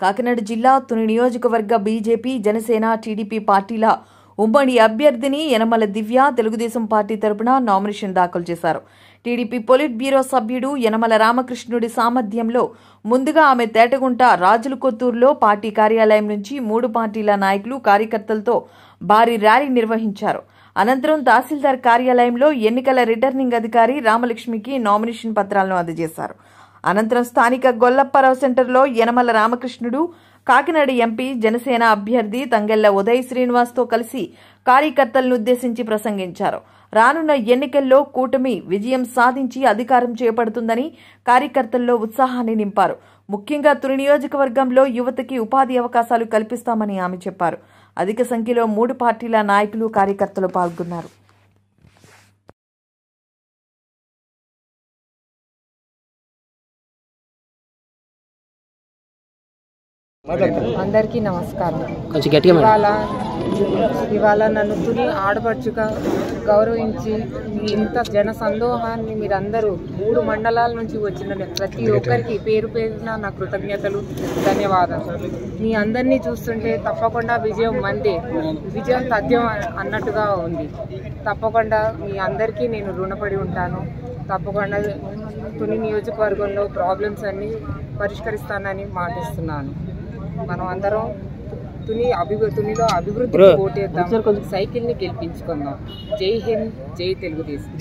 కాకినాడ జిల్లా తుని నియోజకవర్గ BJP, Janasena, TDP పార్టీల ఉమ్మడి అభ్యర్థిని యనమల దివ్య తెలుగుదేశం పార్టీ తరపున నామినేషన్ దాఖలు చేశారు. టీడీపీ పొలిట్ బ్యూరో సభ్యుడు యనమల రామకృష్ణుడి సామర్థ్యంలో ముందుగా ఆమె తేటగుంట రాజులకొత్తూరులో పార్టీ కార్యాలయం నుంచి 3 పార్టీల నాయకులు, కార్యకర్తలతో భారీ ర్యాలీ నిర్వహించారు. అనంతరం తహసీల్దార్ కార్యాలయంలో ఎన్నికల రిటర్నింగ్ అధికారి రామలక్ష్మికి నామినేషన్ పత్రాలను అందజేశారు. అనంతరం స్థానిక గొల్లప్పారావు సెంటర్లో యనమల రామకృష్ణుడు, కాకినాడ ఎంపీ, జనసేన అభ్యర్థి తంగెళ్ల ఉదయ్ శ్రీనివాస్తో కలిసి కార్యకర్తలను ఉద్దేశించి ప్రసంగించారు. రానున్న ఎన్నికల్లో కూటమి విజయం సాధించి అధికారం చేపడుతుందని కార్యకర్తల్లో ఉత్సాహాన్ని నింపారు. ముఖ్యంగా తుని నియోజకవర్గంలో యువతకి ఉపాధి అవకాశాలు కల్పిస్తామని ఆమె చెప్పారు. అధిక సంఖ్యలో 3 పార్టీల నాయకులు, కార్యకర్తలు పాల్గొన్నారు. అందరికీ నమస్కారం. ఇవాళ నన్ను తుని ఆడపడుచుగా గౌరవించి ఇంత జన సందోహాన్ని మీరందరూ 3 మండలాల నుంచి వచ్చిన ప్రతి ఒక్కరికి పేరు పేరున నా కృతజ్ఞతలు, ధన్యవాదాలు. మీ అందరినీ చూస్తుంటే తప్పకుండా విజయం మందే, విజయం తథ్యం అన్నట్టుగా ఉంది. తప్పకుండా మీ అందరికీ నేను రుణపడి ఉంటాను. తప్పకుండా తుని నియోజకవర్గంలో ప్రాబ్లమ్స్ అన్నీ పరిష్కరిస్తానని మాటిస్తున్నాను. మనం అందరం తునిలో అభివృద్ధికి ఓటేద్దాం, సైకిల్ని గెలిపించుకుందాం. జై హింద్, జై తెలుగుదేశం.